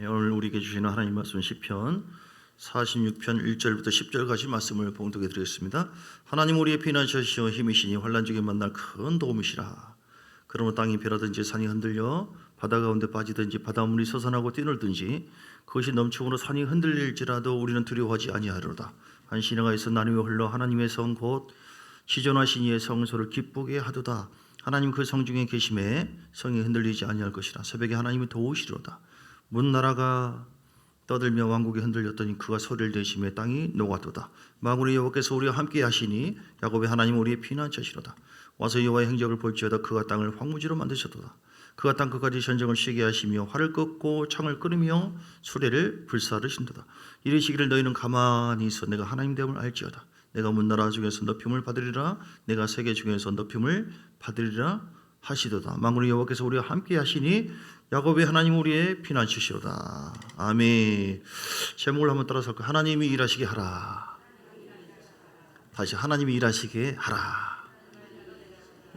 오늘 우리에게 주시는 하나님 말씀 시편 46편 1절부터 10절까지 말씀을 봉독해 드리겠습니다. 하나님 우리의 피난처시오 힘이시니 환난 중에 만날 큰 도움이시라. 그러므로 땅이 변하든지 산이 흔들려 바다 가운데 빠지든지 바닷물이 솟아나고 뛰놀든지 그것이 넘침으로 산이 흔들릴지라도 우리는 두려워하지 아니하리로다. 한 시내가 있어 나누며 흘러 하나님의 성 곧 시존하신 이의 성소를 기쁘게 하도다. 하나님 그 성 중에 계심에 성이 흔들리지 아니할 것이라. 새벽에 하나님이 도우시리로다. 문나라가 떠들며 왕국이 흔들렸더니 그가 소리를 내심에 땅이 녹아도다. 만군의 여호와께서 우리와 함께 하시니 야곱의 하나님 우리의 피난처시로다. 와서 여호와의 행적을 볼지어다. 그가 땅을 황무지로 만드셨도다. 그가 땅 끝까지 전쟁을 쉬게 하시며 활을 꺾고 창을 끊으며 수레를 불사르신도다. 이르시기를 너희는 가만히 있어 내가 하나님 됨을 알지어다. 내가 문나라 중에서 높임을 받으리라. 내가 세계 중에서 높임을 받으리라 하시도다. 만군의 여호와께서 우리와 함께 하시니 야곱의 하나님 우리의 피난처시로다. 아멘. 제목을 한번 따라서 할까요? 하나님이 일하시게 하라. 다시 하나님이 일하시게 하라.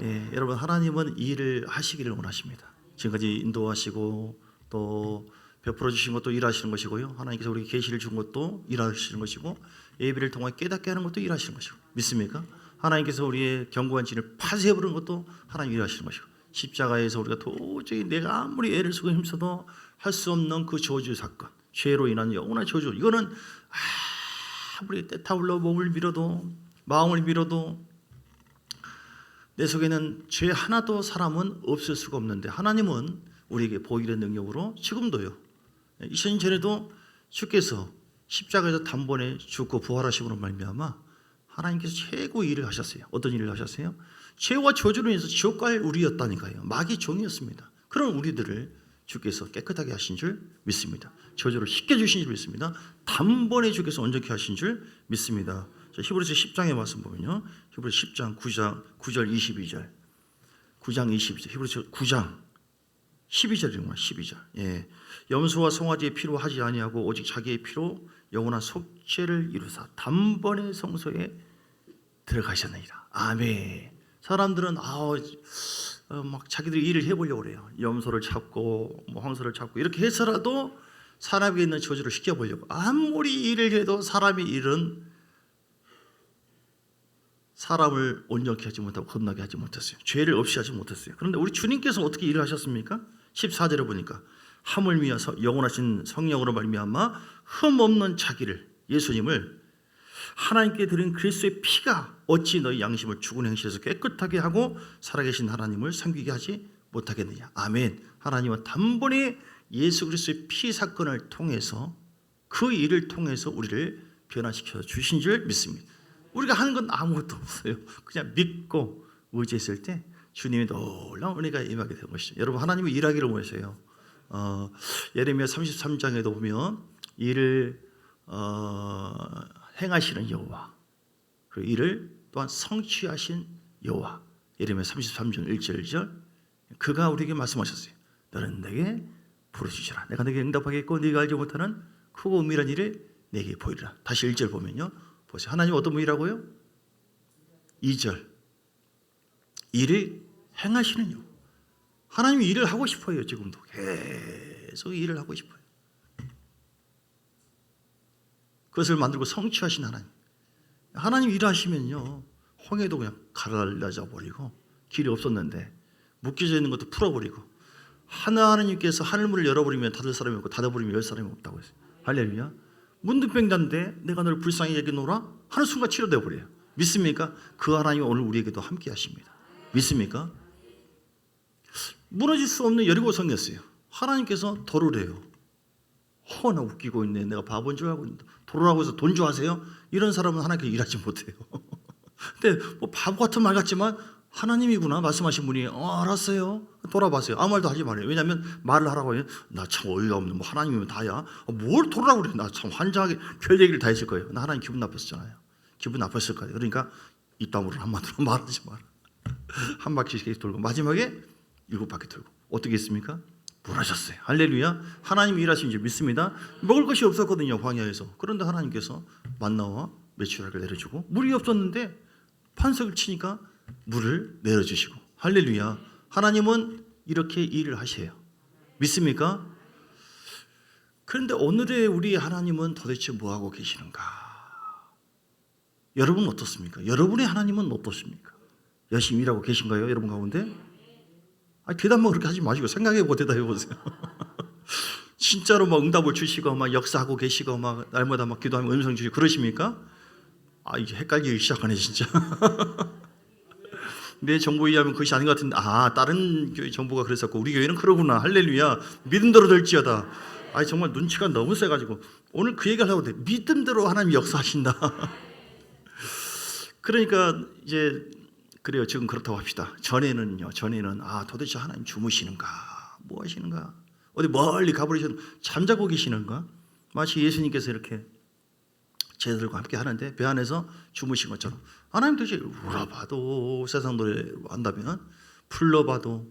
예, 여러분 하나님은 일을 하시기를 원하십니다. 지금까지 인도하시고 또 베풀어 주신 것도 일하시는 것이고요. 하나님께서 우리에게 계시를 준 것도 일하시는 것이고 예비를 통해 깨닫게 하는 것도 일하시는 것이고 믿습니까? 하나님께서 우리의 견고한 진을 파쇄해 버리는 것도 하나님 일하시는 것이고 십자가에서 우리가 도저히 내가 아무리 애를 쓰고 힘써도 할 수 없는 그 저주 사건, 죄로 인한 영원한 저주, 이거는 아무리 때타올라 몸을 밀어도 마음을 밀어도 내 속에는 죄 하나도 사람은 없을 수가 없는데 하나님은 우리에게 보일의 능력으로 지금도요 2000년 전에도 주께서 십자가에서 단번에 죽고 부활하심으로 말미암아 하나님께서 최고의 일을 하셨어요. 어떤 일을 하셨어요? 죄와 저주로 인해서 지옥 갈 우리였다니까요. 마귀 종이었습니다. 그런 우리들을 주께서 깨끗하게 하신 줄 믿습니다. 저주를 씻겨 주신 줄 믿습니다. 단번에 주께서 온전케 하신 줄 믿습니다. 히브리서 10장에 말씀 보면요. 히브리서 10장 9절 22절 9장 22절 히브리서 9장 12절이구나 12절. 예. 염소와 송아지의 피로 하지 아니하고 오직 자기의 피로 영원한 속죄를 이루사 단번에 성소에 들어가셨느니라. 아멘. 사람들은 막 자기들이 일을 해보려고 그래요. 염소를 잡고 황소를 잡고 이렇게 해서라도 사람에게 있는 저주를 시켜보려고. 아무리 일을 해도 사람의 일은 사람을 온전케 하지 못하고 겁나게 하지 못했어요. 죄를 없이 하지 못했어요. 그런데 우리 주님께서 어떻게 일을 하셨습니까? 14절에 보니까 하물며 영원하신 성령으로 말미암아 흠없는 자기를 예수님을 하나님께 드린 그리스도의 피가 어찌 너희 양심을 죽은 행실에서 깨끗하게 하고 살아계신 하나님을 섬기게 하지 못하겠느냐. 아멘. 하나님은 단번에 예수 그리스도의 피 사건을 통해서 그 일을 통해서 우리를 변화시켜 주신 줄 믿습니다. 우리가 하는 건 아무것도 없어요. 그냥 믿고 의지했을 때 주님의 놀라운 은혜가 임하게 되는 것이죠. 여러분 하나님이 일하기를 원하세요. 예레미야 33장에도 보면 일을 행하시는 여호와 그리고 이를 또한 성취하신 여호와 예레미야 33장 1절 2절 그가 우리에게 말씀하셨어요. 너는 내게 부르짖으라. 내가 내게 응답하겠고 네가 알지 못하는 크고 은밀한 일을 내게 보이리라. 다시 1절 보면요. 보세요. 하나님 어떤 분이라고요? 2절 일을 행하시는 여호와. 하나님이 일을 하고 싶어요. 지금도 계속 일을 하고 싶어요. 그것을 만들고 성취하신 하나님. 하나님 일하시면요 홍해도 그냥 갈라져 버리고 길이 없었는데 묶여져 있는 것도 풀어버리고 하나님께서 하늘문을 열어버리면 닫을 사람이 없고 닫아버리면 열 사람이 없다고 했어요. 할렐루야. 문둥병자인데 내가 너를 불쌍히 여기노라 하는 순간 치료되어 버려요. 믿습니까? 그 하나님이 오늘 우리에게도 함께 하십니다. 믿습니까? 무너질 수 없는 여리고성이었어요. 하나님께서 도르래요. 나 웃기고 있네. 내가 바보인 줄 알고 있는데 도르라고 해서 돈 좋아하세요? 이런 사람은 하나님께서 일하지 못해요. 근데 뭐 바보 같은 말 같지만 하나님이구나 말씀하신 분이 알았어요. 돌아봤어요. 아무 말도 하지 말아요. 왜냐하면 말을 하라고 해요. 나 참 어이가 없는 뭐 하나님이면 다야. 뭘 돌으라고 그래. 나 참 환장하게 별 얘기를 다 했을 거예요. 나 하나님 기분 나빴었잖아요. 기분 나빴을 거예요. 그러니까 입 다물어 한마디로 말하지 마라. 한 바퀴씩 돌고 마지막에 7바퀴 돌고 어떻게 했습니까? 무너졌어요. 할렐루야. 하나님이 일하신 줄 믿습니다. 먹을 것이 없었거든요. 광야에서. 그런데 하나님께서 만나와 메추라기를 내려주고 물이 없었는데 판석을 치니까 물을 내려주시고 할렐루야. 하나님은 이렇게 일을 하셔요. 믿습니까? 그런데 오늘의 우리 하나님은 도대체 뭐하고 계시는가? 여러분은 어떻습니까? 여러분의 하나님은 어떻습니까? 열심히 일하고 계신가요? 여러분 가운데? 대답만 그렇게 하지 마시고 생각해보고 대답해 보세요. 진짜로 막 응답을 주시고 막 역사하고 계시고 막 날마다 막 기도하면 음성 주시고 그러십니까? 이제 헷갈리기 시작하네 진짜. 내 정보에 의하면 그것이 아닌 것 같은데 다른 교회 정보가 그랬었고 우리 교회는 그러구나. 할렐루야. 믿음대로 될지어다. 정말 눈치가 너무 세가지고 오늘 그 얘기를 하려고 돼. 믿음대로 하나님이 역사하신다. 그러니까 이제 그래요. 지금 그렇다고 합시다. 전에는 도대체 하나님 주무시는가? 뭐 하시는가? 어디 멀리 가버리셔도 잠자고 계시는가? 마치 예수님께서 이렇게 제자들과 함께 하는데 배 안에서 주무신 것처럼 하나님 도대체 울어봐도 세상 노래 한다면 불러봐도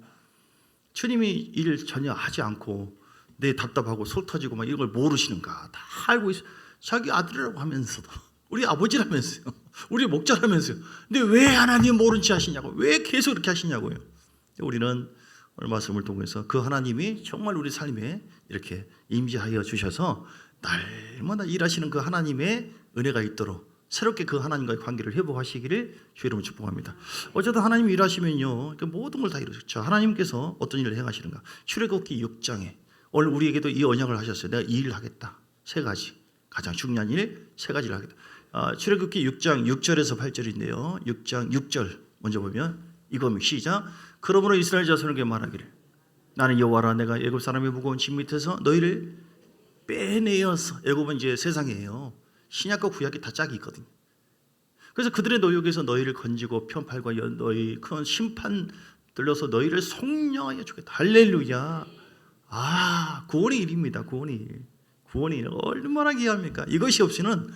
주님이 일 전혀 하지 않고 내 답답하고 속 터지고 막 이런 걸 모르시는가? 다 알고 있어. 자기 아들이라고 하면서도 우리 아버지라면서요. 우리 목자라면서요. 근데 왜 하나님 모른 채 하시냐고. 왜 계속 그렇게 하시냐고요. 우리는 오늘 말씀을 통해서 그 하나님이 정말 우리 삶에 이렇게 임재하여 주셔서 날마다 일하시는 그 하나님의 은혜가 있도록 새롭게 그 하나님과의 관계를 회복하시기를 주의 이름으로 축복합니다. 어쨌든 하나님이 일하시면요 모든 걸 다 이루셨죠. 하나님께서 어떤 일을 행하시는가. 출애굽기 6장에 오늘 우리에게도 이 언약을 하셨어요. 내가 이 일을 하겠다. 세 가지 가장 중요한 일 세 가지를 하겠다. 출애굽기 6장 6절에서 8절인데요 6장 6절 먼저 보면 이겁니다. 시작. 그러므로 이스라엘 자손에게 말하기를 나는 여호와라. 내가 애굽 사람의 무거운 짐 밑에서 너희를 빼내어서. 애굽은 이제 세상이에요. 신약과 구약이 다 짝이 있거든요. 그래서 그들의 노역에서 너희를 건지고 편팔과 너희 큰 심판 들려서 너희를 속량하여 주겠다. 할렐루야. 구원의 일입니다. 구원의 일. 구원의 일 얼마나 귀합니까? 이것이 없이는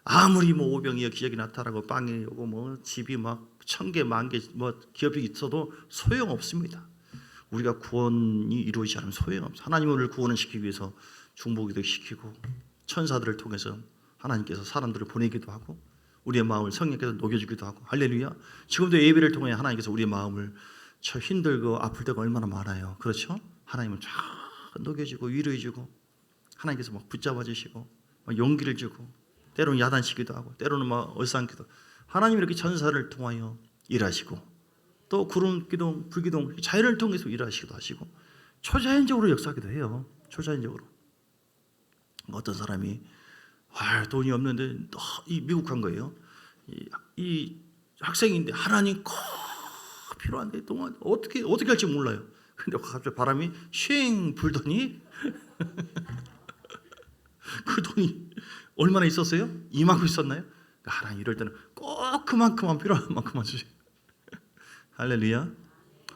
아무리 오병이어 기적이 나타나고 빵이 오고 집이 막 1000개, 10,000개 기업이 있어도 소용없습니다. 우리가 구원이 이루어지지 않으면 소용없어요. 하나님은 우리를 구원을 시키기 위해서 중보기도 시키고 천사들을 통해서 하나님께서 사람들을 보내기도 하고 우리의 마음을 성령께서 녹여주기도 하고 할렐루야. 지금도 예배를 통해 하나님께서 우리의 마음을 저 힘들고 아플 때가 얼마나 많아요. 그렇죠? 하나님은 쫙 녹여주고 위로해주고 하나님께서 막 붙잡아주시고 막 용기를 주고 때로는 야단치기도 하고 때로는 막 얼싸안기도. 하나님 이렇게 천사를 통하여 일하시고 또 구름 기둥 불기둥 자연을 통해서 일하시기도 하시고 초자연적으로 역사하기도 해요. 초자연적으로. 어떤 사람이 돈이 없는데 이 미국 간 거예요. 이 학생인데 하나님 꼭 필요한데 동안 어떻게 할지 몰라요. 근데 갑자기 바람이 쉥 불더니 그 돈이 얼마나 있었어요? 이만큼 있었나요? 하나님 이럴 때는 꼭 그만큼만 필요한 만큼만 주세요. 할렐루야.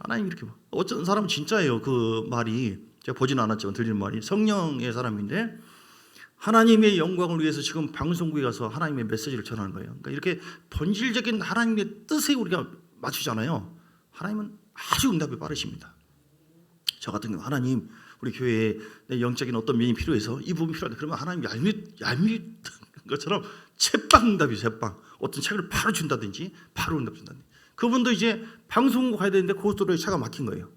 하나님 이렇게 어떤 사람은 진짜예요. 그 말이 제가 보지는 않았지만 들리는 말이 성령의 사람인데 하나님의 영광을 위해서 지금 방송국에 가서 하나님의 메시지를 전하는 거예요. 그러니까 이렇게 본질적인 하나님의 뜻에 우리가 맞추잖아요. 하나님은 아주 응답이 빠르십니다. 저 같은 경우 하나님 우리 교회에 영적인 어떤 면이 필요해서 이 부분이 필요하다. 그러면 하나님 얄밉 것처럼 채빵 응답이 채빵. 어떤 책을 바로 준다든지 바로 응답 준다든지. 그분도 이제 방송국 가야 되는데 고속도로에 차가 막힌 거예요.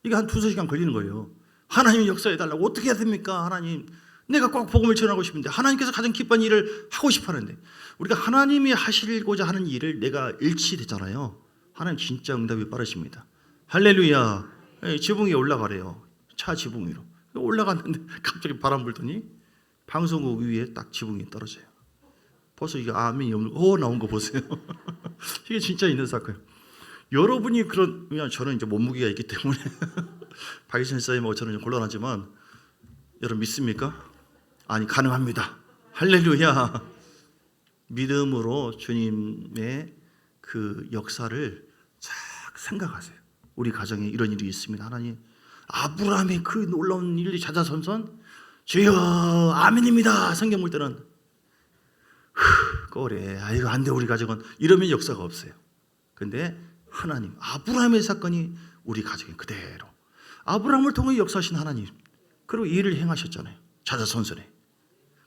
이게 한 2-3시간 걸리는 거예요. 하나님 역사해달라고. 어떻게 해야 됩니까? 하나님 내가 꼭 복음을 전하고 싶은데 하나님께서 가장 기뻐하는 일을 하고 싶어 하는데 우리가 하나님이 하시고자 하는 일을 내가 일치되잖아요. 하나님 진짜 응답이 빠르십니다. 할렐루야. 지붕 위에 올라가래요. 차 지붕 위로 올라갔는데 갑자기 바람 불더니 방송국 위에 딱 지붕이 떨어져요. 벌써 이게 아멘이 없는 나온 거 보세요. 이게 진짜 있는 사건. 여러분이 그냥 저는 이제 몸무게가 있기 때문에 박이신 사님하고 저는 좀 곤란하지만 여러분 믿습니까? 아니 가능합니다. 할렐루야. 믿음으로 주님의 그 역사를 쫙 생각하세요. 우리 가정에 이런 일이 있습니다. 하나님 아브라함의 그 놀라운 일이 자자손손 주여 아멘입니다. 성경 볼 때는 꼬래 이거 안 돼 우리 가정은 이러면 역사가 없어요. 근데 하나님 아브라함의 사건이 우리 가정에 그대로 아브라함을 통해 역사하신 하나님 그리고 이 일을 행하셨잖아요. 자자손손에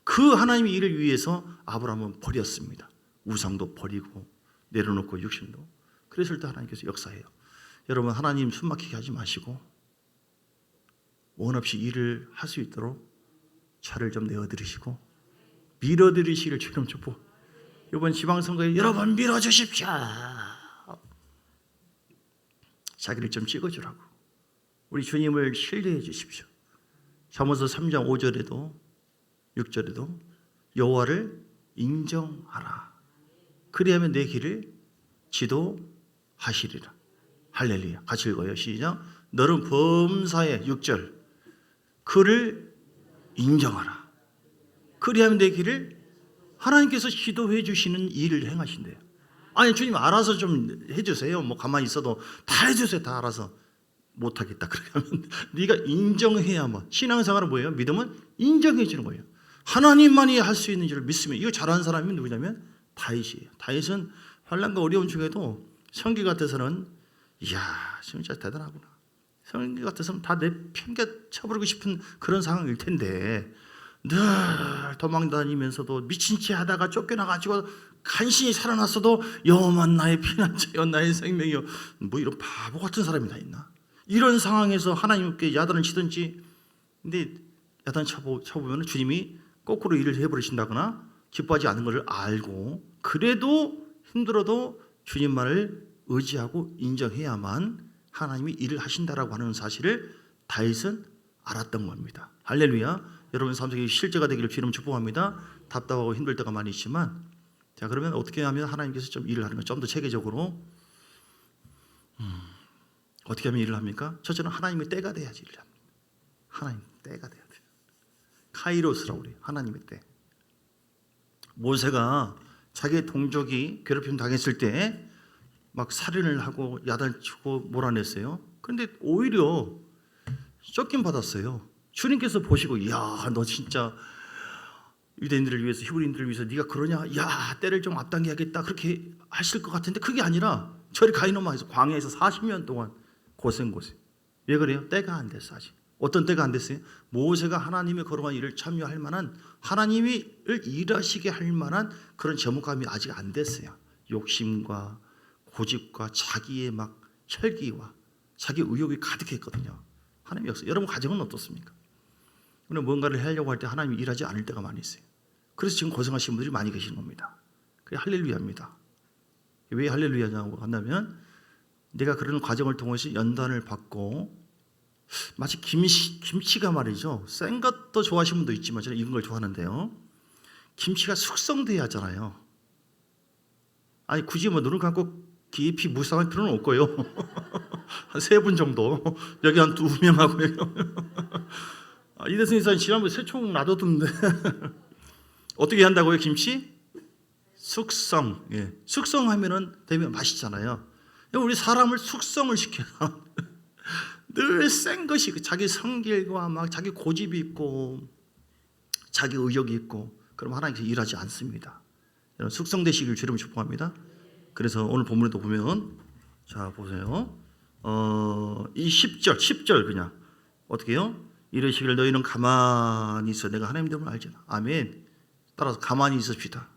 그 하나님의 일을 위해서 아브라함은 버렸습니다. 우상도 버리고 내려놓고 육신도. 그랬을 때 하나님께서 역사해요. 여러분 하나님 숨막히게 하지 마시고 원 없이 일을 할 수 있도록 차를 좀 내어드리시고 밀어드리시기를 주님 축복. 이번 지방선거에 여러분 밀어주십시오. 자기를 좀 찍어주라고. 우리 주님을 신뢰해 주십시오. 잠언서 3장 5절에도 6절에도 여호와를 인정하라. 그리하면 내 길을 지도하시리라. 할렐루야. 같이 읽어요. 시작. 너는 범사에 6절 그를 인정하라. 그리하면 내 길을 하나님께서 지도해 주시는 일을 행하신대요. 아니 주님 알아서 좀 해주세요. 뭐 가만히 있어도 다 해주세요. 다 알아서. 못하겠다. 그러면 네가 인정해야만. 신앙생활은 뭐예요? 믿음은 인정해 주는 거예요. 하나님만이 할 수 있는 줄을 믿으면. 이거 잘하는 사람이 누구냐면 다윗이에요. 다윗은 환난과 어려운 중에도 성기 같아서는 이야 진짜 대단하구나. 성기 같아서는 다 내팽개 쳐버리고 싶은 그런 상황일 텐데 늘 도망다니면서도 미친 채 하다가 쫓겨나가지고 간신히 살아났어도 여호와만 나의 피난처여 나의 생명이여. 뭐 이런 바보 같은 사람이 다 있나? 이런 상황에서 하나님께 야단을 치든지, 근데 야단 쳐보면 주님이 거꾸로 일을 해버리신다거나 기뻐하지 않는 것을 알고 그래도 힘들어도 주님만을 의지하고 인정해야만 하나님이 일을 하신다라고 하는 사실을 다윗은 알았던 겁니다. 할렐루야. 여러분 삶 속에 실제가 되기를 주님 축복합니다. 답답하고 힘들 때가 많이 있지만, 자 그러면 어떻게 하면 하나님께서 좀 일을 하는 거 좀 더 체계적으로 어떻게 하면 일을 합니까? 첫째는 하나님의 때가 돼야지 일을 합니다. 하나님 때가 돼야 돼요. 카이로스라고 그래요. 하나님의 때. 모세가 자기의 동족이 괴롭힘 당했을 때 막 살인을 하고 야단을 치고 몰아냈어요. 그런데 오히려 쫓김 받았어요. 주님께서 보시고 이야 너 진짜 유대인들을 위해서 히브리인들을 위해서 네가 그러냐? 야 때를 좀 앞당겨야겠다. 그렇게 하실 것 같은데 그게 아니라 저리 가이노마 해서 광야에서 40년 동안 고생. 왜 그래요? 때가 안 됐어 아직. 어떤 때가 안 됐어요? 모세가 하나님의 거룩한 일을 참여할 만한, 하나님을 일하시게 할 만한 그런 제목감이 아직 안 됐어요. 욕심과 고집과 자기의 막 혈기와 자기 의욕이 가득했거든요. 하나님의 역사. 여러분 가정은 어떻습니까? 오늘 뭔가를 하려고 할 때 하나님이 일하지 않을 때가 많이 있어요. 그래서 지금 고생하시는 분들이 많이 계시는 겁니다. 그게 할렐루야입니다. 왜 할렐루야냐고 한다면 내가 그런 과정을 통해서 연단을 받고, 마치 김치가 말이죠. 센 것도 좋아하시는 분도 있지만 저는 익은 걸 좋아하는데요. 김치가 숙성돼야 하잖아요. 아니 굳이 뭐 눈을 감고 깊이 묵상할 필요는 없고요. 한 3분 정도 여기 한 2명하고 여기 이대승 이사님 지난번에 새총 놔뒀던데 어떻게 한다고요? 김치? 숙성. 예. 숙성하면은 되면 맛있잖아요. 우리 사람을 숙성을 시켜요. 늘 센 것이 자기 성질과 막 자기 고집이 있고 자기 의욕이 있고 그럼 하나님께서 일하지 않습니다. 여러분 숙성되시길 주님 축복합니다. 그래서 오늘 본문에도 보면 자 보세요. 이 10절 그냥 어떻게 해요? 이러시길 너희는 가만히 있어. 내가 하나님 되면 알잖아. 아멘. 따라서 가만히 있읍시다.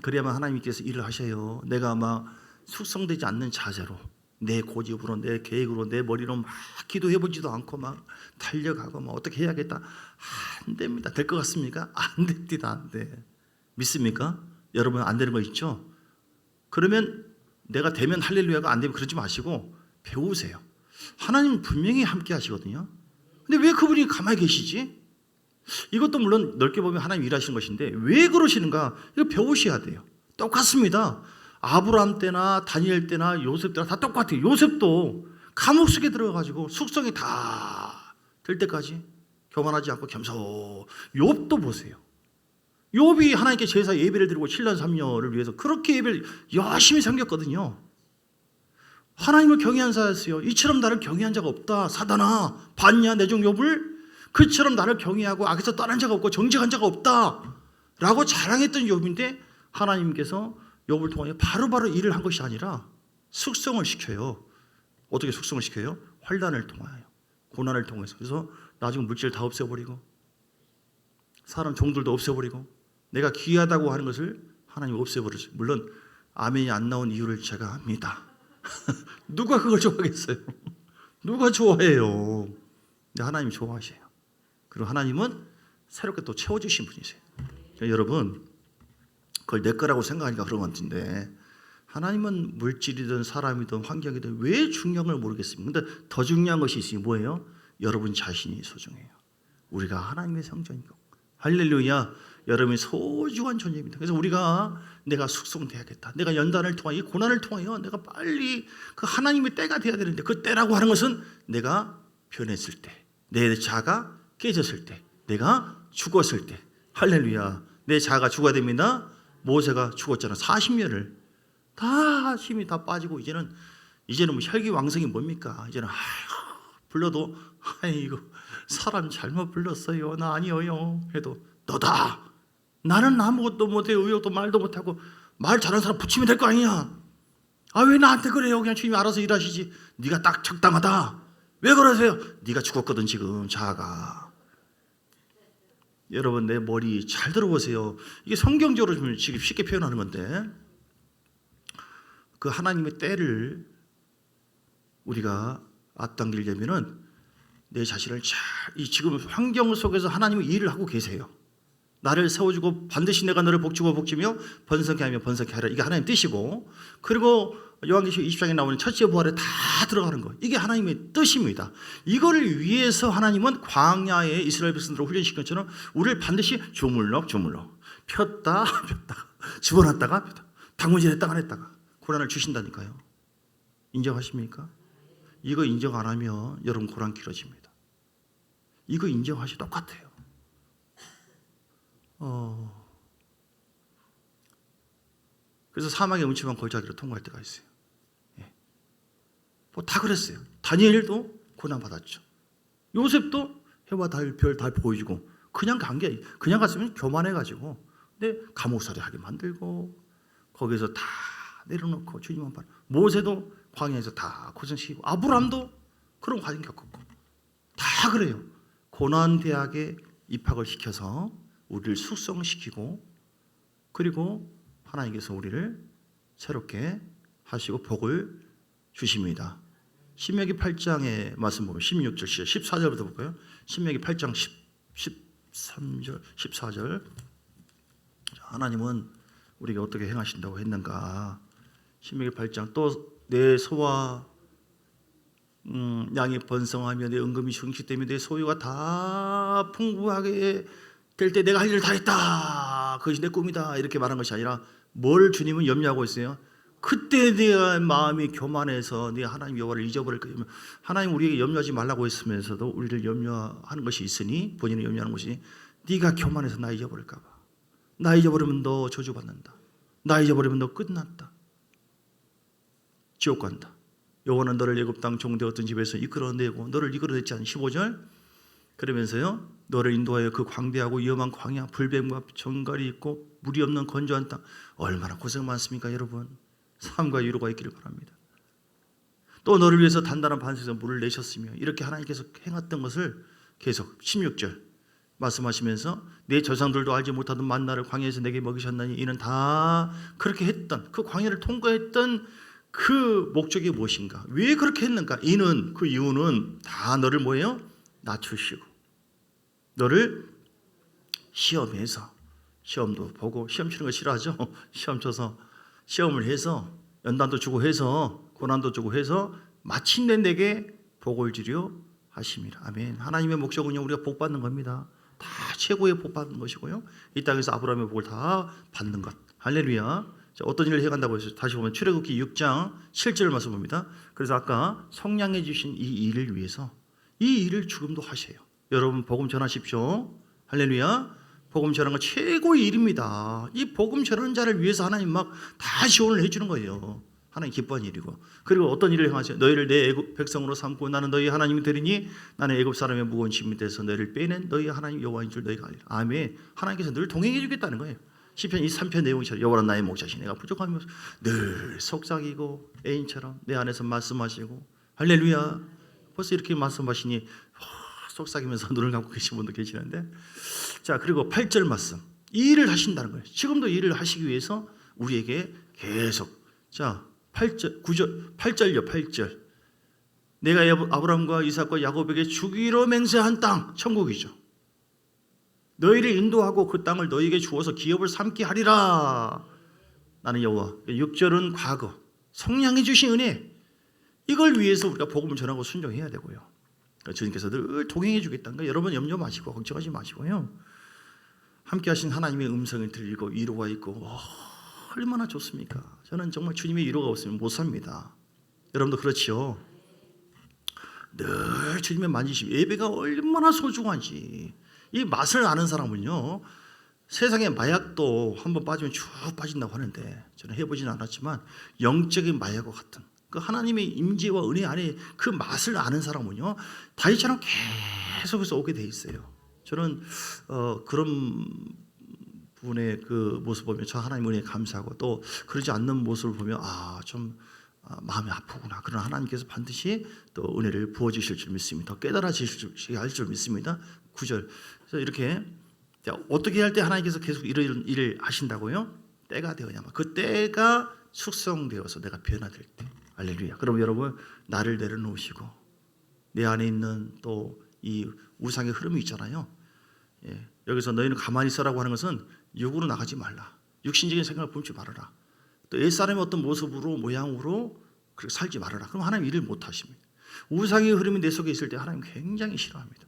그래야만 하나님께서 일을 하셔요. 내가 막 숙성되지 않는 자세로 내 고집으로 내 계획으로 내 머리로 막 기도해보지도 않고 막 달려가고 막 어떻게 해야겠다. 안 됩니다. 될 것 같습니까? 안 됩니다. 안 돼. 믿습니까? 여러분 안 되는 거 있죠? 그러면 내가 되면 할렐루야가 안 되면 그러지 마시고 배우세요. 하나님은 분명히 함께 하시거든요. 근데 왜 그분이 가만히 계시지? 이것도 물론 넓게 보면 하나님 일하시는 것인데 왜 그러시는가? 이거 배우셔야 돼요. 똑같습니다. 아브라함 때나 다니엘 때나 요셉 때나 다 똑같아요. 요셉도 감옥 속에 들어가가지고 숙성이 다 될 때까지 교만하지 않고 겸손. 욥도 보세요. 욥이 하나님께 제사 예배를 드리고 7년 3년을 위해서 그렇게 예배를 열심히 섬겼거든요. 하나님을 경외한 자였어요. 이처럼 나를 경외한 자가 없다. 사단아 봤냐 내 종 욥을? 그처럼 나를 경외하고 악에서 떠난 자가 없고 정직한 자가 없다 라고 자랑했던 욥인데 하나님께서 욥을 통하여 바로바로 일을 한 것이 아니라 숙성을 시켜요. 어떻게 숙성을 시켜요? 환난을 통하여, 고난을 통해서. 그래서 나중에 물질 다 없애버리고 사람 종들도 없애버리고 내가 귀하다고 하는 것을 하나님 없애버리죠. 물론 아멘이 안 나온 이유를 제가 압니다. 누가 그걸 좋아하겠어요? 누가 좋아해요? 근데 하나님이 좋아하셔요. 그리고 하나님은 새롭게 또 채워주신 분이세요. 여러분, 그걸 내 거라고 생각하니까 그런 것 같은데 하나님은 물질이든 사람이든 환경이든 왜 중요한 걸 모르겠습니다. 근데 더 중요한 것이 있으니 뭐예요? 여러분 자신이 소중해요. 우리가 하나님의 성전이고, 할렐루야, 여러분이 소중한 존재입니다. 그래서 우리가 내가 숙성돼야겠다, 내가 연단을 통하여 이 고난을 통하여 내가 빨리 그 하나님의 때가 돼야 되는데, 그 때라고 하는 것은 내가 변했을 때, 내 자아가 깨졌을 때, 내가 죽었을 때. 할렐루야, 내 자아가 죽어야 됩니다. 모세가 죽었잖아. 40년을 다 힘이 다 빠지고 이제는 뭐 혈기왕성이 뭡니까? 이제는 불러도 아이고 사람 잘못 불렀어요, 나 아니에요 해도 너다, 나는 아무것도 못해, 의욕도 말도 못하고 말 잘하는 사람 붙이면 될 거 아니냐, 아 왜 나한테 그래요, 그냥 주님이 알아서 일하시지, 네가 딱 적당하다, 왜 그러세요, 네가 죽었거든 지금 자아가. 여러분, 내 머리 잘 들어보세요. 이게 성경적으로 좀 지금 쉽게 표현하는 건데, 그 하나님의 때를 우리가 앞당기려면은 내 자신을 이 지금 환경 속에서 하나님은 일을 하고 계세요. 나를 세워주고 반드시 내가 너를 복주고 복주며 번성케 하며 번성케 하라, 이게 하나님 뜻이고, 그리고 요한계시록 20장에 나오는 첫째 부활에 다 들어가는 거, 이게 하나님의 뜻입니다. 이거를 위해서 하나님은 광야에 이스라엘 백성들을 훈련시킨 것처럼 우리를 반드시 주물럭 폈다 집어넣었다가 폈다, 당근질 했다가 안 했다가 고난을 주신다니까요. 인정하십니까? 이거 인정 안 하면 여러분 고난 길어집니다. 이거 인정하시 똑같아요. 그래서 사망의 음침한 골짜기로 통과할 때가 있어요. 뭐 다 그랬어요. 다니엘도 고난 받았죠. 요셉도 해와 달, 별 다 보여주고, 그냥 간 게, 그냥 갔으면 교만해가지고, 근데 감옥살이 하게 만들고, 거기서 다 내려놓고 주님만 바라. 모세도 광야에서 다 고생시키고, 아브라함도 그런 과정 겪었고, 다 그래요. 고난 대학에 입학을 시켜서 우리를 숙성시키고, 그리고 하나님께서 우리를 새롭게 하시고 복을 주십니다. 신명기 8장의 말씀 보면 16절, 14절부터 볼까요? 신명기 8장 13절, 14절. 하나님은 우리가 어떻게 행하신다고 했는가? 신명기 8장, 또 내 소와 양이 번성하며 내 은금이 충실되며 내 소유가 다 풍부하게 될 때 내가 할 일을 다 했다, 그것이 내 꿈이다, 이렇게 말한 것이 아니라 뭘 주님은 염려하고 있어요? 그때 내 마음이 교만해서 네 하나님 여호와를 잊어버릴 거예요. 하나님 우리에게 염려하지 말라고 했으면서도 우리를 염려하는 것이 있으니, 본인이 염려하는 것이, 네가 교만해서 나 잊어버릴까 봐. 나 잊어버리면 너 저주받는다, 나 잊어버리면 너 끝났다, 지옥 간다. 여호와는 너를 애굽 땅 종되었던 집에서 이끌어내고 너를 이끌어냈지 않니? 15절. 그러면서요, 너를 인도하여 그 광대하고 위험한 광야, 불뱀과 정갈이 있고 물이 없는 건조한 땅, 얼마나 고생 많습니까 여러분. 삶과 위로가 있기를 바랍니다. 또 너를 위해서 단단한 반석에서 물을 내셨으며, 이렇게 하나님께서 행했던 것을 계속 16절 말씀하시면서, 내 조상들도 알지 못하던 만나를 광야에서 내게 먹이셨나니 이는 다 그렇게 했던, 그 광야를 통과했던 그 목적이 무엇인가, 왜 그렇게 했는가, 이는, 그 이유는 다 너를 뭐예요? 낮추시고 너를 시험해서, 시험도 보고, 시험 치는 거 싫어하죠? 시험 쳐서, 시험을 해서, 연단도 주고 해서, 고난도 주고 해서 마침내 내게 복을 주려 하심이라. 아멘. 하나님의 목적은요, 우리가 복 받는 겁니다. 다 최고의 복 받는 것이고요, 이 땅에서 아브라함의 복을 다 받는 것. 할렐루야. 자, 어떤 일을 해간다고 해서 다시 보면 출애굽기 6장 7절 말씀 봅니다. 그래서 아까 성량해 주신 이 일을 위해서 이 일을 지금도 하세요. 여러분 복음 전하십시오. 할렐루야. 복음 전하는 거 최고의 일입니다. 이 복음 전하는 자를 위해서 하나님 막 다 지원을 해주는 거예요. 하나님 기뻐하는 일이고, 그리고 어떤 일을 행하세요? 너희를 내 애굽 백성으로 삼고 나는 너희 하나님이 되리니 나는 애굽 사람의 무거운 짐이 돼서 너희를 빼낸 너희 하나님 여호와인 줄 너희가 알리라. 아멘. 하나님께서 늘 동행해 주겠다는 거예요. 시편 23편 내용처럼 여호와는 나의 목자시니 내가 부족하며, 늘 속삭이고 애인처럼 내 안에서 말씀하시고, 할렐루야. 벌써 이렇게 말씀하시니 속삭이면서 눈을 감고 계신 분도 계시는데, 자, 그리고 8절 말씀, 이 일을 하신다는 거예요. 지금도 이 일을 하시기 위해서 우리에게 계속, 자 8절, 9절, 8절요 8절. 내가 아브라함과 이삭과 야곱에게 주기로 맹세한 땅, 천국이죠. 너희를 인도하고 그 땅을 너희에게 주어서 기업을 삼게 하리라. 나는 여호와. 6절은 과거, 성량해 주신 은혜, 이걸 위해서 우리가 복음을 전하고 순종해야 되고요. 주님께서 늘 동행해 주겠다는 거 여러분 염려 마시고 걱정하지 마시고요. 함께 하신 하나님의 음성을 들리고 위로가 있고 얼마나 좋습니까? 저는 정말 주님의 위로가 없으면 못 삽니다. 여러분도 그렇지요? 늘 주님의 만지심, 예배가 얼마나 소중한지 이 맛을 아는 사람은요, 세상의 마약도 한번 빠지면 쭉 빠진다고 하는데, 저는 해보지는 않았지만 영적인 마약과 같은 그 하나님의 임재와 은혜 안에 그 맛을 아는 사람은요, 다윗처럼 계속해서 오게 돼 있어요. 저는 그런 분의 그 모습 보면 저 하나님 은혜에 감사하고, 또 그러지 않는 모습을 보면 좀 마음이 아프구나. 그러나 하나님께서 반드시 또 은혜를 부어주실 줄 믿습니다. 더 깨달아지시게 할 줄 믿습니다. 9절. 그래서 이렇게 어떻게 할 때 하나님께서 계속 이런 일을 하신다고요? 때가 되어야만. 그 때가 숙성되어서 내가 변화될 때. 할렐루야. 그럼 여러분, 나를 내려놓으시고 내 안에 있는 또 이 우상의 흐름이 있잖아요. 여기서 너희는 가만히 있어라고 하는 것은 육으로 나가지 말라. 육신적인 생각을 품지 말아라. 또 옛사람의 어떤 모습으로 모양으로 그렇게 살지 말아라. 그럼 하나님 일을 못 하십니다. 우상의 흐름이 내 속에 있을 때 하나님 굉장히 싫어합니다.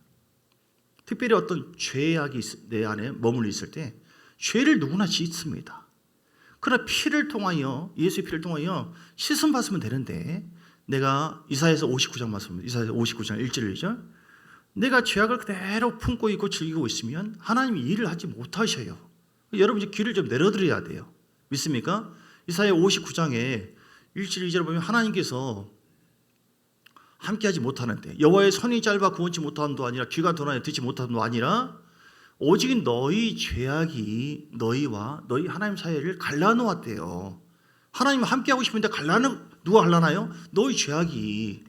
특별히 어떤 죄악이 내 안에 머물러 있을 때 죄를 누구나 짓습니다. 그러나 피를 통하여, 예수의 피를 통하여 씻음 받으면 되는데, 내가 이사야서 59장 말씀, 이사야서 59장 1절 2절, 내가 죄악을 그대로 품고 있고 즐기고 있으면 하나님이 일을 하지 못하셔요. 여러분 이제 귀를 좀 내려드려야 돼요. 믿습니까? 이사야 59장에 1절 2절을 보면 하나님께서 함께하지 못하는데, 여호와의 손이 짧아 구원치 못함도 아니라 귀가 둔하여 듣지 못함도 아니라 오직 너희 죄악이 너희와 너희 하나님 사이를 갈라놓았대요. 하나님 함께하고 싶은데 누가 갈라나요? 너희 죄악이,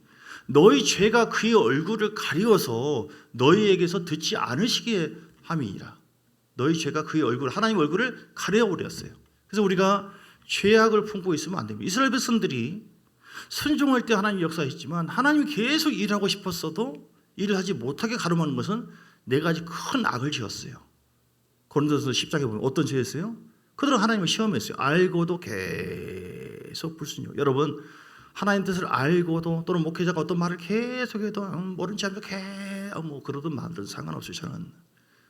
너희 죄가 그의 얼굴을 가리워서 너희에게서 듣지 않으시게 함이니라. 너희 죄가 그의 얼굴, 하나님 얼굴을 가려버렸어요. 그래서 우리가 죄악을 품고 있으면 안 됩니다. 이스라엘 백성들이 순종할 때 하나님 역사했지만 하나님이 계속 일하고 싶었어도 일을 하지 못하게 가름하는 것은 네 가지 큰 악을 지었어요. 고린도서 10장에 보면 어떤 죄였어요? 그들은 하나님을 시험했어요. 알고도 계속 불순종. 여러분, 하나님 뜻을 알고도, 또는 목회자가 어떤 말을 계속해도 모른 체 하면서 그러든 말든 상관없어요. 저는.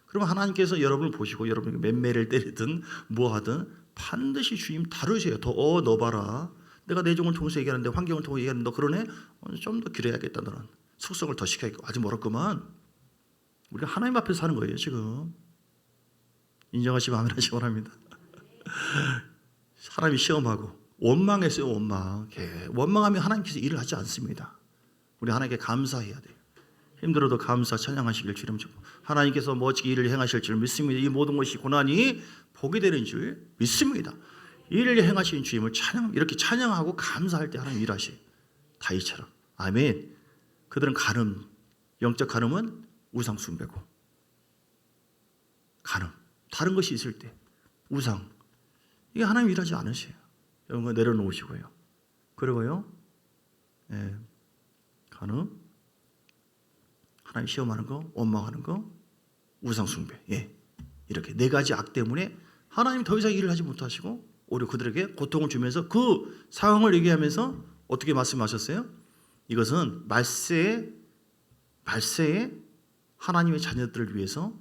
그러면 하나님께서 여러분을 보시고 여러분에게 맴매를 때리든 뭐하든 반드시 주님 다루세요. 너 봐라. 내가 내 종을 통해서 얘기하는데, 환경을 통해서 얘기하는데 너 그러네? 좀 더 길어야겠다. 너는 숙성을 더 시켜야겠고. 아직 멀었구만. 우리가 하나님 앞에서 사는 거예요 지금. 인정하시면 아멘 하시기 바랍니다. 사람이 시험하고 원망했어요. 원망하면 하나님께서 일을 하지 않습니다. 우리 하나님께 감사해야 돼요. 힘들어도 감사 찬양하시길 주님 주고, 하나님께서 멋지게 일을 행하실 줄 믿습니다. 이 모든 것이 고난이 복이 되는 줄 믿습니다. 일을 행하시는 주님을 이렇게 찬양하고 감사할 때 하나님 일하셔요. 다윗처럼. 아멘. 그들은 간음, 영적 간음은 우상 숭배고, 간음, 다른 것이 있을 때 우상, 이게 하나님 일하지 않으세요. 이런 거 내려놓으시고요. 그리고요, 간음, 하나님 시험하는 거, 원망하는 거, 우상 숭배, 이렇게 네 가지 악 때문에 하나님 더 이상 일을 하지 못하시고 오히려 그들에게 고통을 주면서 그 상황을 얘기하면서 어떻게 말씀하셨어요? 이것은 말세에 하나님의 자녀들을 위해서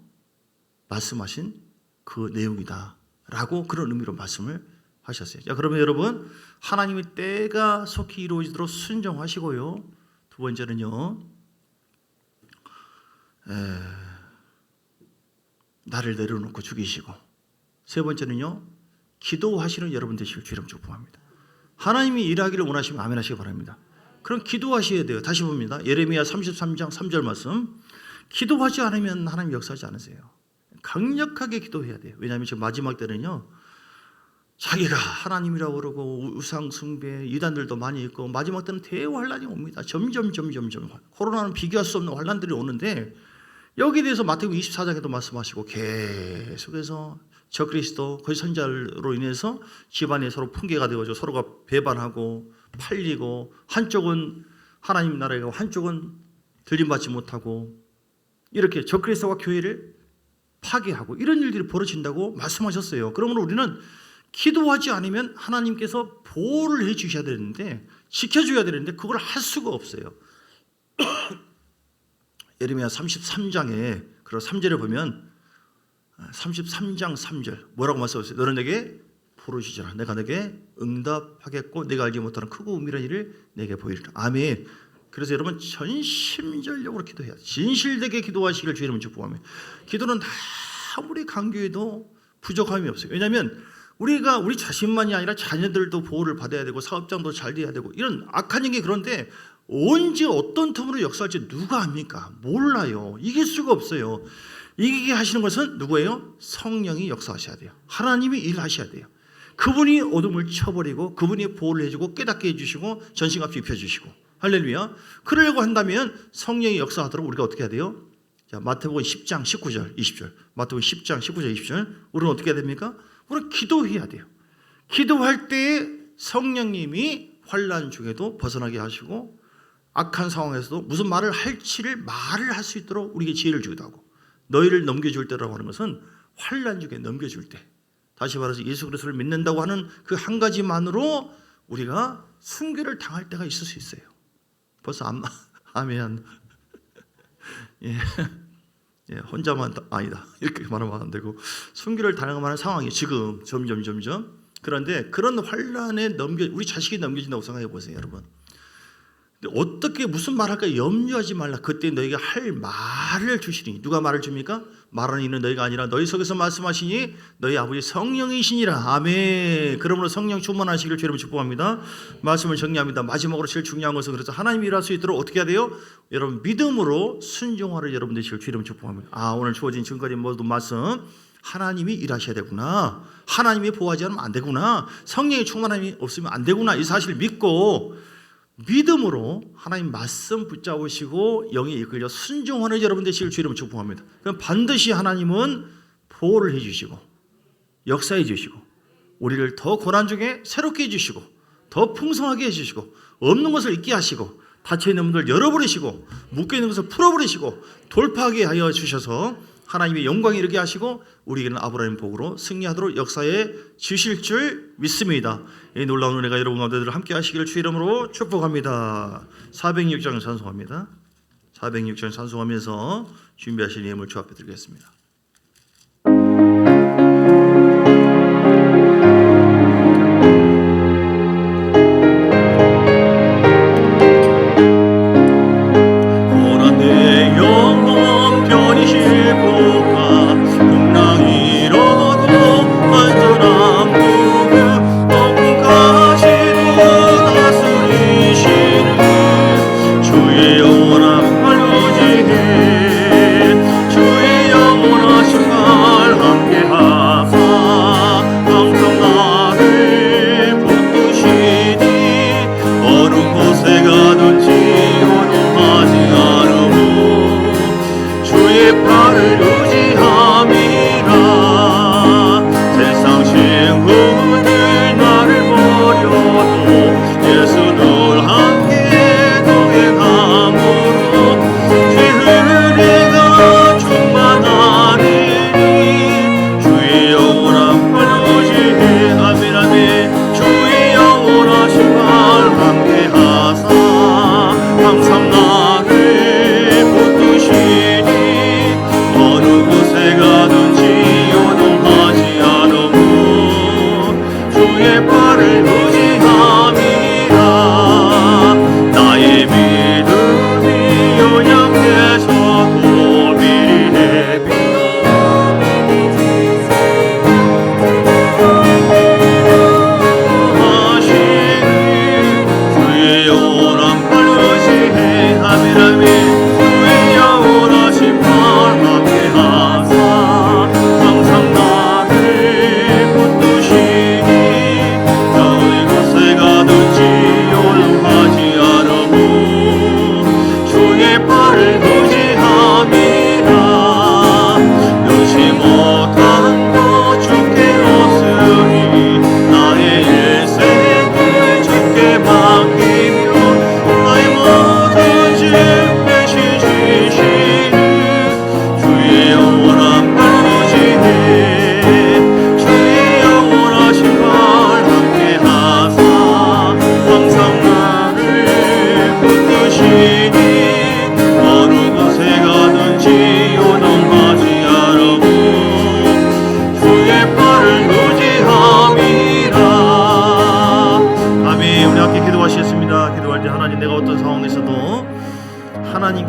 말씀하신 그 내용이다라고, 그런 의미로 말씀을 하셨어요. 자, 그러면 여러분, 하나님의 때가 속히 이루어지도록 순종하시고요. 두 번째는요, 나를 내려놓고 죽이시고, 세 번째는요, 기도하시는 여러분 되시길 주님 축복합니다. 하나님이 일하기를 원하시면 아멘 하시기 바랍니다. 그럼 기도하셔야 돼요. 다시 봅니다. 예레미야 33장 3절 말씀. 기도하지 않으면 하나님 역사하지 않으세요. 강력하게 기도해야 돼요. 왜냐하면 지금 마지막 때는요, 자기가 하나님이라고 그러고 우상 숭배 이단들도 많이 있고, 마지막 때는 대환란이 옵니다. 점점 코로나는 비교할 수 없는 환란들이 오는데, 여기에 대해서 마태복음 24장에도 말씀하시고 계속해서 저그리스도 거의 선자로 인해서 집안이 서로 풍계가 되어져 서로가 배반하고 팔리고, 한쪽은 하나님 나라에 가고 한쪽은 들림받지 못하고, 이렇게 저그리스도와 교회를 파괴하고 이런 일들이 벌어진다고 말씀하셨어요. 그러므로 우리는 기도하지 않으면 하나님께서 보호를 해 주셔야 되는데, 지켜줘야 되는데 그걸 할 수가 없어요. 예레미야 33장에 그런 3절에 보면 33장 3절 뭐라고 말씀하셨어요? 너는 내게 부르시잖아. 내가 내게 응답하겠고 내가 알지 못하는 크고 은밀한 일을 내게 보이리라. 아멘. 그래서 여러분 전심전력으로 기도해야 돼. 진실되게 기도하시길 주의 이름으로 축복합니다. 기도는 아무리 강교해도 부족함이 없어요. 왜냐하면 우리가 우리 자신만이 아니라 자녀들도 보호를 받아야 되고 사업장도 잘 돼야 되고 이런 악한 영이 그런데 언제 어떤 틈으로 역사할지 누가 압니까? 몰라요. 이길 수가 없어요. 이기게 하시는 것은 누구예요? 성령이 역사하셔야 돼요. 하나님이 일하셔야 돼요. 그분이 어둠을 쳐버리고 그분이 보호를 해주고 깨닫게 해주시고 전신갑주 입혀주시고 할렐루야. 그러려고 한다면 성령이 역사하도록 우리가 어떻게 해야 돼요? 자, 마태복음 10장 19절 20절 마태복음 10장 19절 20절 우리는 어떻게 해야 됩니까? 우리는 기도해야 돼요. 기도할 때 성령님이 환난 중에도 벗어나게 하시고 악한 상황에서도 무슨 말을 할지를 말을 할 수 있도록 우리에게 지혜를 주기도 하고 너희를 넘겨줄 때라고 하는 것은 환난 중에 넘겨줄 때 다시 말해서 예수 그리스도를 믿는다고 하는 그 한 가지만으로 우리가 순교를 당할 때가 있을 수 있어요. 벌써 아멘. 예. 예, 혼자만 아니다 이렇게 말하면 안 되고 순교를 당할 만한 상황이 지금 점점 그런데 그런 환난에 우리 자식이 넘겨진다고 생각해 보세요, 여러분. 어떻게 무슨 말할까 염려하지 말라. 그때 너희가 할 말을 주시니 누가 말을 줍니까? 말하는 이는 너희가 아니라 너희 속에서 말씀하시니 너희 아버지 성령이시니라. 아멘. 그러므로 성령 충만하시기를 주님으로 축복합니다. 말씀을 정리합니다. 마지막으로 제일 중요한 것은 그래서 하나님이 일할 수 있도록 어떻게 해야 돼요? 여러분 믿음으로 순종하를 여러분 되시길 주님으로 축복합니다. 오늘 주어진 지금까지 모든 말씀 하나님이 일하셔야 되구나. 하나님이 보호하지 않으면 안 되구나. 성령의 충만함이 없으면 안 되구나. 이 사실을 믿고 믿음으로 하나님 말씀 붙잡으시고 영에 이끌려 순종하는 여러분 되시길 주님으로 축복합니다. 그럼 반드시 하나님은 보호를 해주시고 역사해 주시고 우리를 더 고난 중에 새롭게 해주시고 더 풍성하게 해주시고 없는 것을 있게 하시고 닫혀있는 문을 열어버리시고 묶여있는 것을 풀어버리시고 돌파하게 하여 주셔서 하나님의 영광에 이르게 하시고 우리에게는 아브라함 복으로 승리하도록 역사에 주실 줄 믿습니다. 이 놀라운 은혜가 여러분 가운데 함께 하시기를 주 이름으로 축복합니다. 406장 찬송합니다. 406장 찬송하면서 준비하신 예물 주 앞에 드리겠습니다. 주의 영원한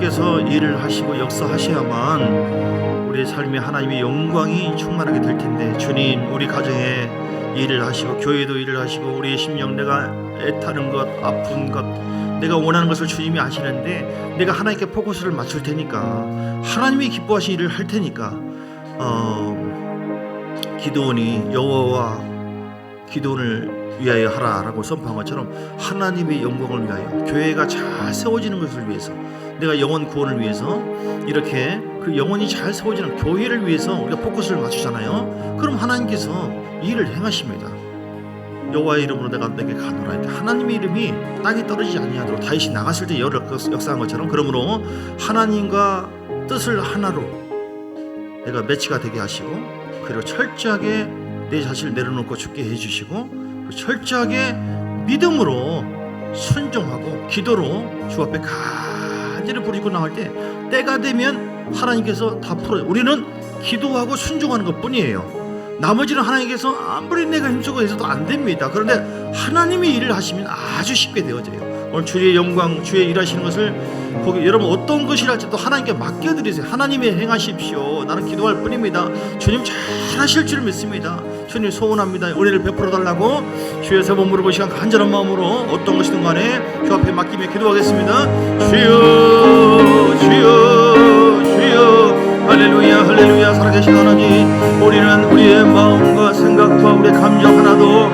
하나님께서 일을 하시고 역사하셔야만 우리의 삶에 하나님의 영광이 충만하게 될 텐데, 주님 우리 가정에 일을 하시고 교회도 일을 하시고 우리의 심령, 내가 애타는 것, 아픈 것, 내가 원하는 것을 주님이 아시는데 내가 하나님께 포커스를 맞출 테니까, 하나님이 기뻐하신 일을 할 테니까, 기드온이 여호와와 기드온을 위하여 하라라고 선포한 것처럼 하나님의 영광을 위하여, 교회가 잘 세워지는 것을 위해서, 내가 영혼 구원을 위해서, 이렇게 그 영혼이 잘 세워지는 교회를 위해서 우리가 포커스를 맞추잖아요. 그럼 하나님께서 일을 행하십니다. 여호와의 이름으로 내게 가노라. 이렇게 하나님의 이름이 땅에 떨어지지 아니하도록 다윗이 나갔을 때 역사한 것처럼, 그러므로 하나님과 뜻을 하나로 내가 매치가 되게 하시고, 그리고 철저하게 내 자신을 내려놓고 죽게 해주시고, 철저하게 믿음으로 순종하고 기도로 주 앞에 간절히 부르짖고 나갈 때, 때가 되면 하나님께서 다 풀어요. 우리는 기도하고 순종하는 것뿐이에요. 나머지는 하나님께서 아무리 내가 힘쓰고 해서도 안 됩니다. 그런데 하나님이 일을 하시면 아주 쉽게 되어져요. 오늘 주의 영광, 주의 일하시는 것을 보기, 여러분 어떤 것이랄지도 하나님께 맡겨드리세요. 하나님이 행하십시오. 나는 기도할 뿐입니다. 주님 잘하실 줄 믿습니다. 주님 소원합니다. 은혜를 베풀어 달라고 주의 세 번 물어볼 시간 간절한 마음으로 어떤 것이든 간에 주 앞에 맡기며 기도하겠습니다. 주여 주여 주여, 할렐루야 할렐루야. 살아계신 하나님, 우리는 우리의 마음과 생각과 우리의 감정 하나도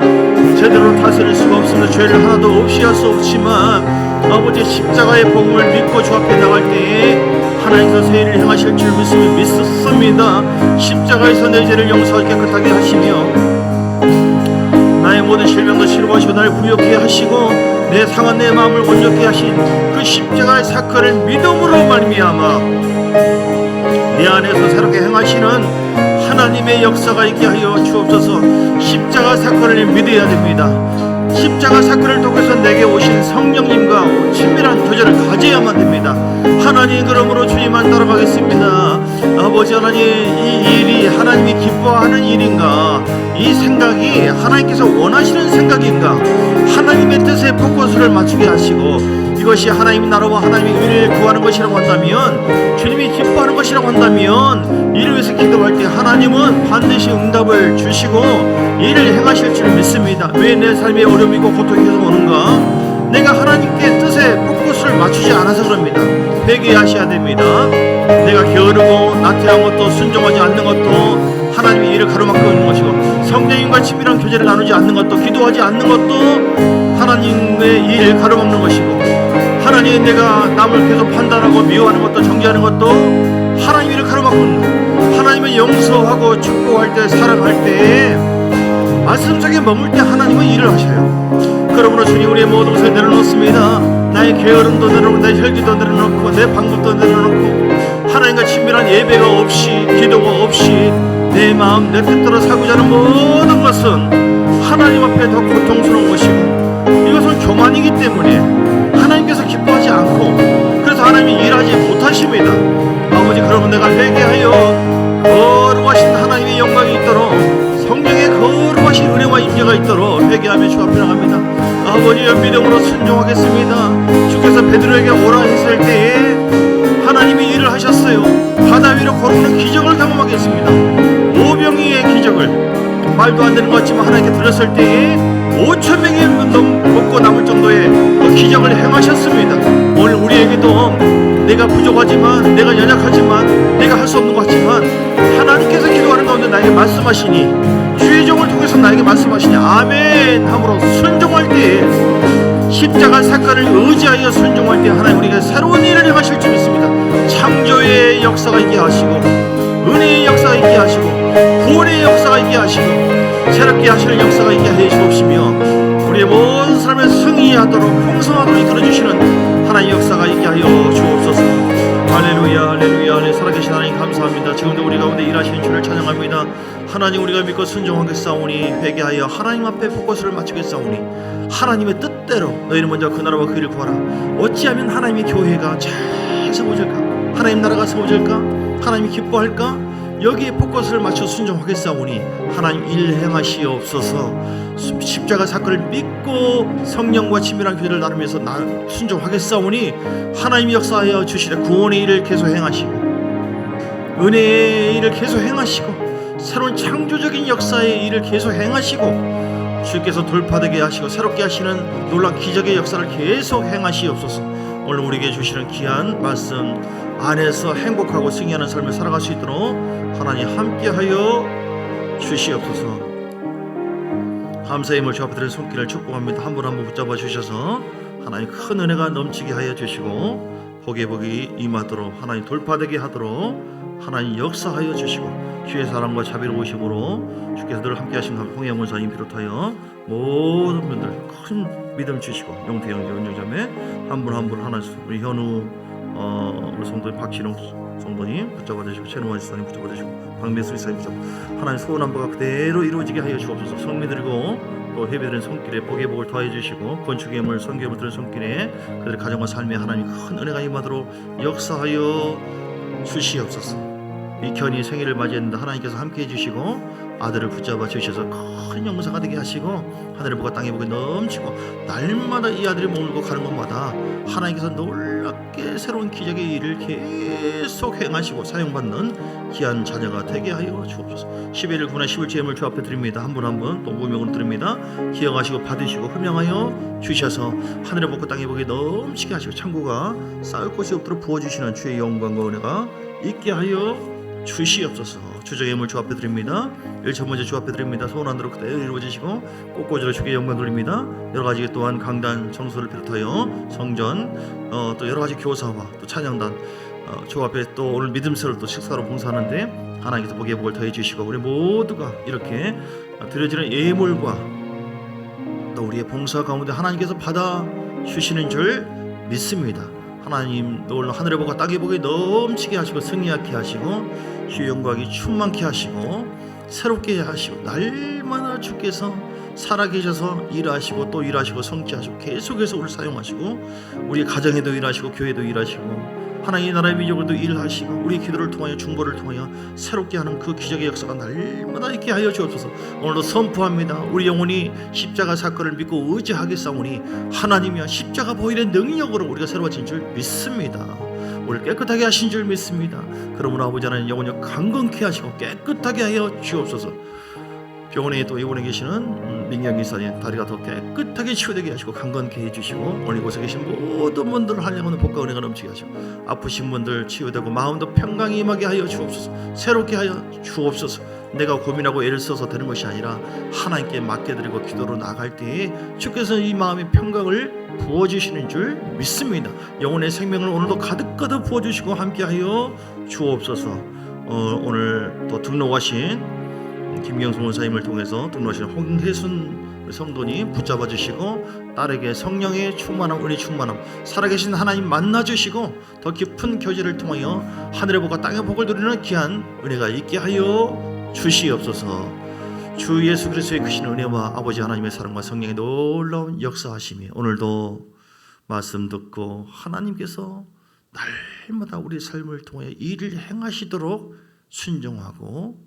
제대로 다스릴 수가 없습니다. 죄를 하나도 없이 할 수 없지만 아버지 십자가의 복음을 믿고 주 앞에 나갈 때에 하나님께서 새 일을 행하실 줄 믿습니다. 십자가에서 내 죄를 용서하게 깨끗하게 하시며 나의 모든 실명도 치료하시고 나를 부욕케 하시고 내 상한 내 마음을 온전케 하신 그 십자가의 사건을 믿음으로 말미암아 내 안에서 새롭게 행하시는 하나님의 역사가 있게 하여 주옵소서. 십자가 사건을 믿어야 됩니다. 십자가 사건을 통해서 내게 오신 성령님과 친밀한 교제를 가져야만 됩니다. 하나님, 그러므로 주님만 따라가겠습니다. 아버지 하나님, 이 일이 하나님이 기뻐하는 일인가, 이 생각이 하나님께서 원하시는 생각인가, 하나님의 뜻에 포커스를 맞추게 하시고, 이것이 하나님의 나라와 하나님의 의를 구하는 것이라고 한다면, 주님이 기뻐하는 것이라고 한다면, 이를 위해서 기도할 때 하나님은 반드시 응답을 주시고 일을 행하실 줄 믿습니다. 왜 내 삶에 어려움이고 고통이 계속 오는가? 내가 하나님께 뜻에 포커스를 맞추지 않아서 그럽니다. 회개하셔야 됩니다. 내가 게으르고 나태한 것도, 순종하지 않는 것도 하나님의 일을 가로막고 있는 것이고, 성령님과 친밀한 교제를 나누지 않는 것도, 기도하지 않는 것도 하나님의 일을 가로막는 것이고, 하나님, 내가 남을 계속 판단하고 미워하는 것도, 정죄하는 것도 하나님 일을 가로막고 있는 것. 하나님을 용서하고 축복할 때, 사랑할 때, 말씀 속에 머물 때 하나님은 일을 하셔요. 그러므로 주님, 우리의 모든 것을 내려놓습니다. 나의 게으름도 내려놓고, 내 혈기도 내려놓고, 내 방법도 내려놓고, 하나님과 친밀한 예배가 없이, 기도가 없이 내 마음, 내 뜻대로 살고자 하는 모든 것은 하나님 앞에 더 고통스러운 것이고, 이것은 교만이기 때문에 하나님께서 기뻐하지 않고, 그래서 하나님이 일하지 못하십니다. 아버지, 그러면 내가 회개하여 거룩하신 하나님의 영광이 있도록, 성령의 거룩하신 은혜와 임재가 있도록 회개하며 주 앞에 나갑니다. 아버지의 믿음으로 순종하겠습니다. 주께서 베드로에게 오라 했을 때에 하나님이 일을 하셨어요. 바다 위로 걸어오는 기적을 경험하겠습니다. 오병이의 기적을, 말도 안 되는 것 같지만 하나님께 드렸을 때에 5,000명이 먹고 남을 정도의 그 기적을 행하셨습니다. 오늘 우리에게도 내가 부족하지만, 내가 연약하지만, 내가 할 수 없는 것 같지만 하나님께서 기도하는 가운데 나에게 말씀하시니, 주의 종을 통해서 나에게 말씀하시니 아멘 함으로 순종할 때, 십자가 사건을 의지하여 순종할 때 하나님 우리가 새로운 일을 행하실 줄 믿습니다. 창조의 역사가 있게 하시고, 은혜의 역사가 있게 하시고, 구원의 역사가 있게 하시고, 새롭게 하시는 역사가 있게 해 주옵시며, 우리의 모든 삶을 승리하도록 풍성하도록 이끌어주시는 하나님의 역사가 있게 하여 주옵소서. 할렐루야 할렐루야 할렐루야. 살아계신 하나님 감사합니다. 지금도 우리 가운데 일하시는 주를 찬양합니다. 하나님, 우리가 믿고 순종하겠사오니, 회개하여 하나님 앞에 포커스를 맞추겠사오니, 하나님의 뜻대로 너희는 먼저 그 나라와 그 일을 구하라. 어찌하면 하나님의 교회가 잘 세워질까? 하나님 나라가 세워질까? 하나님이 기뻐할까? 여기에 포커스를 맞춰 순종하겠사오니 하나님 일 행하시옵소서. 십자가 사건을 믿고 성령과 친밀한 교제를 나누면서 순종하겠사오니 하나님 역사하여 주시되 구원의 일을 계속 행하시고 은혜의 일을 계속 행하시고 새로운 창조적인 역사의 일을 계속 행하시고 주께서 돌파되게 하시고 새롭게 하시는 놀라운 기적의 역사를 계속 행하시옵소서. 오늘 우리에게 주시는 귀한 말씀 안에서 행복하고 승리하는 삶을 살아갈 수 있도록 하나님 함께하여 주시옵소서. 감사의 힘을 주 앞에 드린 손길을 축복합니다. 한 분 한 분 붙잡아 주셔서 하나님 큰 은혜가 넘치게 하여 주시고 복의 복이 임하도록 하나님 돌파되게 하도록 하나님 역사하여 주시고 주의 사랑과 자비로우심으로 주께서 늘 함께 하신 홍영 원사님 비롯하여 모든 분들 큰 믿음 주시고 영태영 연정자매 한 분 한 분 하나 우리 현우 우리 성도님 박진홍 성도님 붙잡아 주시고 최노원 지사님 붙잡아 주시고 박매수 지사님 붙잡아 하나님 소원한 바가 그대로 이루어지게 하여 주옵소서. 성미드리고 또 예배드린 손길에 복의 복을 더해 주시고 건축의 물 성경을 드린 손길에 그들의 가정과 삶에 하나님 큰 은혜가 임하도록 역사하여 주시옵소서. 이현이 생일을 맞이했는데 하나님께서 함께 해주시고 아들을 붙잡아 주셔서 큰 영사가 되게 하시고 하늘의 복과 땅의 복이 넘치고 날마다 이 아들이 머물고 가는 곳마다 하나님께서 놀랍게 새로운 기적의 일을 계속 행하시고 사용받는 귀한 자녀가 되게 하여 주옵소서. 11일 9날 10일 제물 주 앞에 드립니다. 한 분 한 분 또 무명으로 드립니다. 기억하시고 받으시고 흠양하여 주셔서 하늘의 복과 땅의 복이 넘치게 하시고 창고가 쌓을 곳이 없도록 부어주시는 주의 영광과 은혜가 있게 하여 주시옵소서. 주정의 예물 주 앞에 드립니다. 일천번째 주 앞에 드립니다. 소원한 대로 그대로 이루어지시고 꽃꽂이로 주께 영광 돌립니다. 여러가지 또한 강단 청소를 비롯하여 성전 또 여러가지 교사와 또 찬양단 주 앞에 또 오늘 믿음새로 또 식사로 봉사하는데 하나님께서 복의 복을 더해 주시고 우리 모두가 이렇게 드려지는 예물과 또 우리의 봉사 가운데 하나님께서 받아 주시는 줄 믿습니다. 하나님 오늘 하늘의 복과 땅의 복이 넘치게 하시고 승리하게 하시고 주의 영광이 충만케 하시고 새롭게 하시고 날마다 주께서 살아계셔서 일하시고 또 일하시고 성취하시고 계속해서 우리를 사용하시고 우리 가정에도 일하시고 교회도 일하시고 하나님의 나라의 민족을도 일하시고 우리 기도를 통하여 중보를 통하여 새롭게 하는 그 기적의 역사가 날마다 있게 하여 주옵소서. 오늘도 선포합니다. 우리 영혼이 십자가 사건을 믿고 의지하겠사오니 하나님이여 십자가 보혈의 능력으로 우리가 새로워진 줄 믿습니다. 우리를 깨끗하게 하신 줄 믿습니다. 그러므로 아버지 하나님 영혼을 강건케 하시고 깨끗하게 하여 주옵소서. 병원에 또 입원해 계시는 민경 기사님 다리가 더 깨끗하게 치유되게 하시고 강건케 해주시고 오늘 이곳에 계신 모든 분들을 한량하는 복과 은혜가 넘치게 하시고 아프신 분들 치유되고 마음도 평강이 임하게 하여 주옵소서. 새롭게 하여 주옵소서. 내가 고민하고 애를 써서 되는 것이 아니라 하나님께 맡겨드리고 기도로 나갈 때에 주께서 이 마음의 평강을 부어주시는 줄 믿습니다. 영혼의 생명을 오늘도 가득가득 부어주시고 함께하여 주옵소서. 오늘 또 등록하신 김명수 원사님을 통해서 등록하신 홍혜순 성도님 붙잡아 주시고 딸에게 성령의 충만함 은혜 충만함 살아계신 하나님 만나주시고 더 깊은 교제를 통하여 하늘의 복과 땅의 복을 누리는 귀한 은혜가 있게 하여 주시옵소서. 주 예수 그리스도의 크신 은혜와 아버지 하나님의 사랑과 성령의 놀라운 역사하심이 오늘도 말씀 듣고 하나님께서 날마다 우리 삶을 통해 일을 행하시도록 순종하고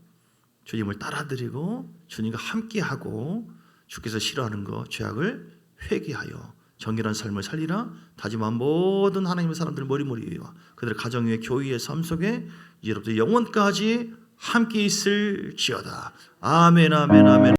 주님을 따라드리고 주님과 함께하고 주께서 싫어하는 것 죄악을 회개하여 정결한 삶을 살리라 다짐한 모든 하나님의 사람들 머리머리 위와 그들의 가정 위에 교회의 삶 속에 이제부터 영원까지 함께 있을지어다. 아멘 아멘 아멘.